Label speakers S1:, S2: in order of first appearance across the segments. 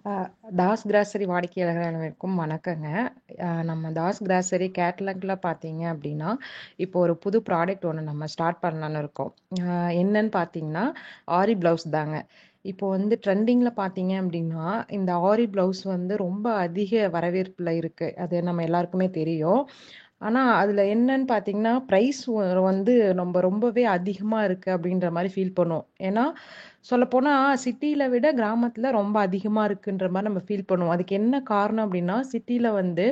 S1: அ Das grocery வாடிக்கையாளர்கள் அனைவருக்கும் வணக்கங்க. நம்ம தாஸ் கிராசரி கேட்டலாக்ல பார்த்தீங்க அப்படின்னா, இப்போ ஒரு புது ப்ராடக்ட் ஒண்ணு நம்ம ஸ்டார்ட் பண்ணலான்னு இருக்கோம். என்னன்னு பார்த்தீங்கன்னா, ஆரி ப்ளவுஸ் தாங்க. இப்போ வந்து ட்ரெண்டிங்ல பார்த்தீங்க அப்படின்னா, இந்த ஆரி ப்ளவுஸ் வந்து ரொம்ப அதிக வரவேற்புல இருக்கு. அது நம்ம எல்லாருக்குமே தெரியும். ஆனா, அதுல என்னன்னு பார்த்தீங்கன்னா, பிரைஸ் வந்து ரொம்பவே அதிகமா இருக்கு அப்படின்ற மாரி ஃபீல் பண்ணுவோம். ஏன்னா, சொல்லப்போனா சிட்டில விட கிராமத்துல ரொம்ப அதிகமா இருக்குன்ற மாரி நம்ம ஃபீல் பண்ணுவோம். அதுக்கு என்ன காரணம் அப்படின்னா, சிட்டில வந்து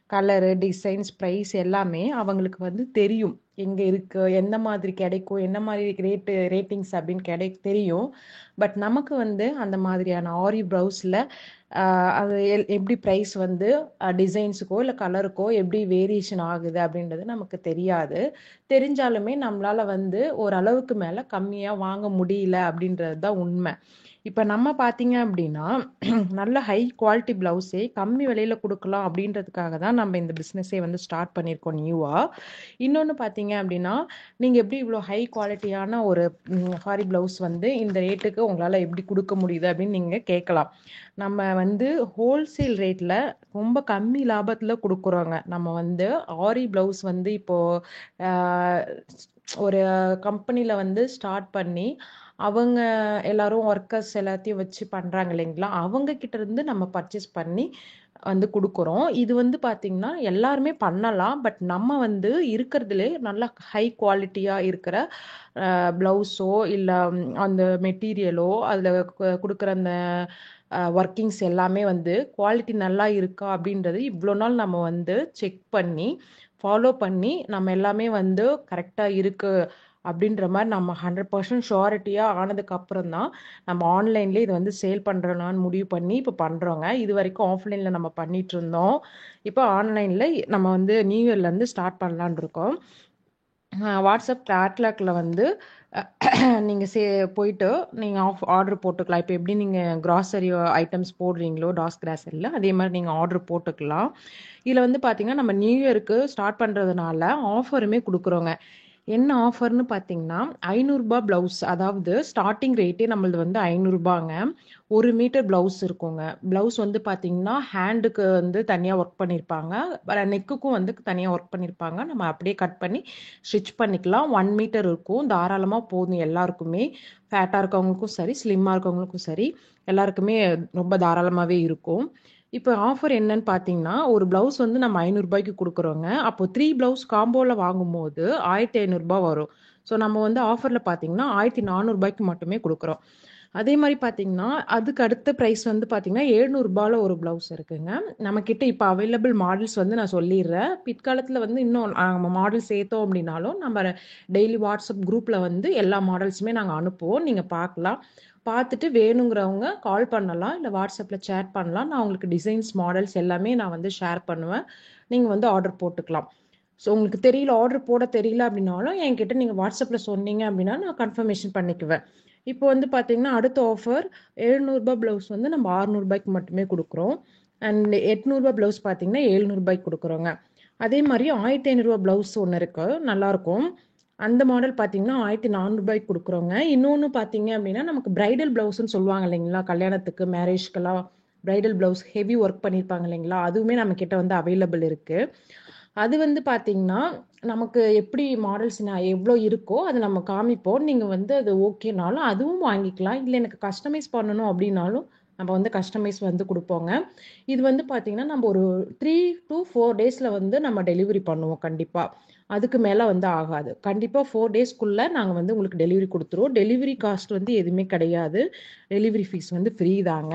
S1: கலரு, டிசைன்ஸ், பிரைஸ் எல்லாமே அவங்களுக்கு வந்து தெரியும். எங்க இருக்கு? எந்த மாதிரி கிடைக்கும்? என்ன மாதிரி ரேட்டிங்ஸ் அப்படின்னு தெரியும். பட் நமக்கு வந்து அந்த மாதிரியான ஆரி ப்ரௌஸ்ல அது எப்படி பிரைஸ் வந்து டிசைன்ஸுக்கோ, இல்ல கலருக்கோ எப்படி வேரியேஷன் ஆகுது அப்படின்றது நமக்கு தெரியாது. தெரிஞ்சாலுமே நம்மளால வந்து ஓரளவுக்கு மேல கம்மியா வாங்க முடியல அப்படின்றது தான் உண்மை. இப்ப நம்ம பார்த்தீங்க அப்படின்னா, நல்ல ஹை குவாலிட்டி பிளவுஸே கம்மி விலையில குடுக்கலாம் அப்படின்றதுக்காக தான் நம்ம இந்த பிசினஸே வந்து ஸ்டார்ட் பண்ணியிருக்கோம் நியூவா. இன்னொன்னு பார்த்தீங்க அப்படின்னா, நீங்க எப்படி இவ்வளோ ஹை குவாலிட்டியான ஒரு சாரி பிளவுஸ் வந்து இந்த ரேட்டுக்கு உங்களால எப்படி குடுக்க முடியுது அப்படின்னு நீங்க கேட்கலாம். நம்ம வந்து ஹோல்சேல் ரேட்ல ரொம்ப கம்மி லாபத்துல குடுக்குறோங்க. நம்ம வந்து ஆரி பிளவுஸ் வந்து இப்போ அ ஒரு கம்பெனில வந்து ஸ்டார்ட் பண்ணி, அவங்க எல்லாரும் ஒர்க்கர்ஸ் எல்லாத்தையும் வச்சு பண்றாங்க இல்லைங்களா? அவங்க கிட்ட இருந்து நம்ம பர்ச்சேஸ் பண்ணி வந்து குடுக்குறோம். இது வந்து பார்த்தீங்கன்னா, எல்லாருமே பண்ணலாம். பட் நம்ம வந்து இருக்கிறதுலே நல்ல ஹை குவாலிட்டியா இருக்கிற ப்ளவுஸோ, இல்ல அந்த மெட்டீரியலோ, அதுல குடுக்குற அந்த ஒர்க்கிங்ஸ் எல்லாமே வந்து குவாலிட்டி நல்லா இருக்கா அப்படின்றது இவ்வளோ நாள் நம்ம வந்து செக் பண்ணி, ஃபாலோ பண்ணி, நம்ம எல்லாமே வந்து கரெக்ட்டா இருக்கு அப்படின்ற மாரி நம்ம 100% ஷூரிட்டியா ஆனதுக்கு அப்புறம் தான், நம்ம ஆன்லைன்லயே இத வந்து சேல் பண்றலான்னு முடிவு பண்ணி இப்ப பண்றோங்க. இதுவரைக்கும் ஆஃப்லைன்ல நம்ம பண்ணிட்டுருந்தோம். இப்ப ஆன்லைன்ல நம்ம வந்து நியூ இயர்லேருந்து ஸ்டார்ட் பண்ணலான்னு இருக்கோம். வாட்ஸ்அப் கேட்லாக்ல வந்து நீங்க போயிட்டு நீங்க ஆர்டர் போட்டுக்கலாம். இப்ப எப்படி நீங்க கிராசரி ஐட்டம்ஸ் போடுறீங்களோ டாஸ் கிராசரில, அதே மாரி நீங்க ஆர்டர் போட்டுக்கலாம். இதுல வந்து பார்த்தீங்கன்னா, நம்ம நியூ இயர்க்கு ஸ்டார்ட் பண்றதுனால ஆஃபருமே குடுக்குறோங்க. என்ன ஆஃபர்ன்னு பார்த்தீங்கன்னா, ரூ. 500 ப்ளவுஸ். அதாவது ஸ்டார்ட்டிங் ரேட்டே நம்மளது வந்து ரூ. 500ங்க. 1 மீட்டர் ப்ளவுஸ் இருக்குங்க. ப்ளவுஸ் வந்து பார்த்தீங்கன்னா, ஹேண்டுக்கு வந்து தனியா ஒர்க் பண்ணியிருப்பாங்க. நெக்குக்கும் வந்து தனியா ஒர்க் பண்ணியிருப்பாங்க. நம்ம அப்படியே கட் பண்ணி ஸ்டிச் பண்ணிக்கலாம். 1 மீட்டர் இருக்கும். தாராளமா போதும் எல்லாருக்குமே. ஃபேட்டா இருக்கவங்களுக்கும் சரி, ஸ்லிம்மா இருக்கவங்களுக்கும் சரி, எல்லாருக்குமே ரொம்ப தாராளமாவே இருக்கும். இப்ப ஆஃபர் என்னன்னு பார்த்தீங்கன்னா, ஒரு ப்ளவுஸ் வந்து நம்ம ரூ. 500க்கு குடுக்குறோங்க. அப்போ 3 ப்ளவுஸ் காம்போல வாங்கும்போது ரூ. 1500 வரும். ஸோ நம்ம வந்து ஆஃபர்ல பார்த்தீங்கன்னா, ரூ. 1400க்கு மட்டுமே குடுக்குறோம். அதே மாரி பார்த்தீங்கன்னா, அதுக்கு அடுத்த பிரைஸ் வந்து பார்த்தீங்கன்னா, ரூ. 700ல ஒரு ப்ளவுஸ் இருக்குங்க. நம்மகிட்ட இப்ப அவைலபிள் மாடல்ஸ் வந்து நான் சொல்லிர்றேன். பிற்காலத்துல வந்து இன்னும் மாடல் சேர்த்தோம் அப்படின்னாலும், நம்ம டெய்லி வாட்ஸ்அப் குரூப்ல வந்து எல்லா மாடல்ஸுமே நாங்க அனுப்புவோம். நீங்க பார்க்கலாம். பார்த்துட்டு வேணுங்கிறவங்க கால் பண்ணலாம். இல்ல வாட்ஸ்அப்ல சேட் பண்ணலாம். நான் உங்களுக்கு டிசைன்ஸ், மாடல்ஸ் எல்லாமே நான் வந்து ஷேர் பண்ணுவேன். நீங்க வந்து ஆர்டர் போட்டுக்கலாம். ஸோ உங்களுக்கு தெரியல, ஆர்டர் போட தெரியல அப்படின்னாலும், என்கிட்ட நீங்க வாட்ஸ்அப்ல சொன்னீங்க அப்படின்னா, நான் கன்ஃபர்மேஷன் பண்ணிக்குவேன். இப்போ வந்து பார்த்தீங்கன்னா, அடுத்த ஆஃபர் ரூ. 700 ப்ளவுஸ் வந்து நம்ம ரூ. 600க்கு மட்டுமே குடுக்குறோம். அண்ட் ரூ. 800 ப்ளவுஸ் பார்த்தீங்கன்னா, ரூ. 700க்கு குடுக்குறோங்க. அதே மாரி ரூ. 1500 ப்ளவுஸ் ஒண்ணு இருக்கு. நல்லாருக்கும். அந்த மாடல் பார்த்தீங்கன்னா, ரூ. 1400க்கு குடுக்குறோங்க. இன்னொன்னு பார்த்தீங்க அப்படின்னா, நமக்கு பிரைடல் ப்ளவுஸ்ன்னு சொல்லுவாங்க இல்லைங்களா? கல்யாணத்துக்கு, மேரேஜ்க்கெல்லாம் பிரைடல் ப்ளவுஸ் ஹெவி ஒர்க் பண்ணியிருப்பாங்க இல்லைங்களா? அதுவுமே நம்ம கிட்ட வந்து அவைலபிள் இருக்கு. அது வந்து பார்த்தீங்கன்னா, நமக்கு எப்படி மாடல்ஸ் எவ்ளோ இருக்கோ, அத நம்ம காமிப்போம். நீங்க வந்து அது ஓகேனாலும் அதுவும் வாங்கிக்கலாம். இல்ல எனக்கு கஸ்டமைஸ் பண்ணணும் அப்படின்னாலும், நம்ம வந்து கஸ்டமைஸ் வந்து குடுப்போங்க. இது வந்து பார்த்தீங்கன்னா, நம்ம ஒரு 3 to 4 டேஸ்ல வந்து நம்ம டெலிவரி பண்ணுவோம் கண்டிப்பா. அதுக்கு மேல வந்து ஆகாது. கண்டிப்பா 4 டேஸ்க்குள்ள நாங்க வந்து உங்களுக்கு டெலிவரி குடுத்துருவோம். டெலிவரி காஸ்ட் வந்து எதுவுமே கிடையாது. டெலிவரி ஃபீஸ் வந்து ஃப்ரீ தாங்க.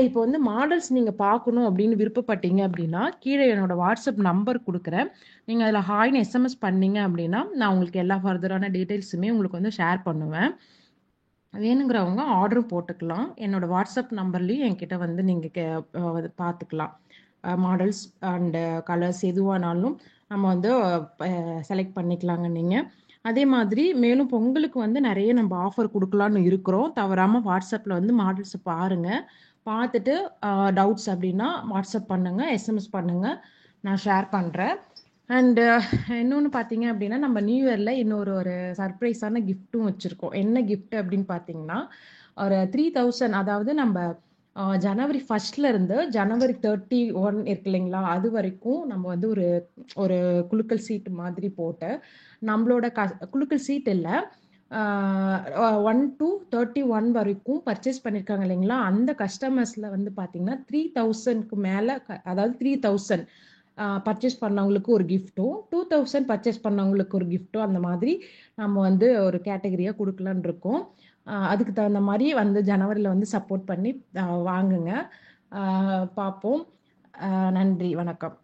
S1: இப்போ வந்து மாடல்ஸ் நீங்க பார்க்கணும் அப்படின்னு விருப்பப்பட்டீங்க அப்படின்னா, கீழ என்னோட வாட்ஸ்அப் நம்பர் குடுக்குறேன். நீங்க அதில ஹாய்ன்னு எஸ்எம்எஸ் பண்ணீங்க அப்படின்னா, நான் உங்களுக்கு எல்லா ஃபர்தரான டீட்டெயில்ஸுமே உங்களுக்கு வந்து ஷேர் பண்ணுவேன். வேணுங்கிறவங்க ஆர்டரும் போட்டுக்கலாம். என்னோட வாட்ஸ்அப் நம்பர்லயும் என்கிட்ட வந்து நீங்க பார்த்துக்கலாம். மாடல்ஸ் அண்ட் கலர்ஸ் எதுவானாலும் நம்ம வந்து ப செலக்ட் பண்ணிக்கலாங்க நீங்க. அதே மாதிரி மேலும் பொங்கலுக்கு வந்து நெறைய நம்ம ஆஃபர் குடுக்கலான்னு இருக்கிறோம். தவறாம வாட்ஸ்அப்ல வந்து மாடல்ஸ பாருங்க. பார்த்துட்டு அ டவுட்ஸ் அப்டின்னா வாட்ஸ்அப் பண்ணுங்க, எஸ்எம்எஸ் பண்ணுங்க. நான் ஷேர் பண்றேன். அண்ட் இன்னொன்னு பார்த்தீங்க அப்டின்னா, நம்ம நியூ இயர்ல ஒரு சர்ப்ரைஸான கிஃப்ட்டும் வச்சிருக்கோம். என்ன கிஃப்ட் அப்டின்னு பார்த்தீங்கன்னா, ஒரு 3000 அதாவது நம்ப ஜனவரி 1 இருந்து ஜனவரி 31 இருக்கு இல்லைங்களா? அது வரைக்கும் நம்ம வந்து ஒரு ஒரு குலுக்கல் சீட்டு மாதிரி போட்டு, நம்மளோட குலுக்கல் சீட் இல்ல. ஆ 1 டூ 31 வரைக்கும் பர்ச்சேஸ் பண்ணியிருக்காங்க இல்லைங்களா? அந்த கஸ்டமர்ஸ்ல வந்து பார்த்தீங்கன்னா, 3000க்கு மேல அதாவது 3000 பர்ச்சேஸ் பண்ணவங்களுக்கு ஒரு கிஃப்ட்டும், 2000 பர்ச்சேஸ் பண்ணவங்களுக்கு ஒரு கிஃப்ட்டும் அந்த மாதிரி நம்ம வந்து ஒரு கேட்டகரியா குடுக்கலான்னு இருக்கோம். அதுக்கு தகுந்த மாரி வந்து ஜனவரில வந்து சப்போர்ட் பண்ணி வாங்குங்க. அ பார்ப்போம். நன்றி. வணக்கம்.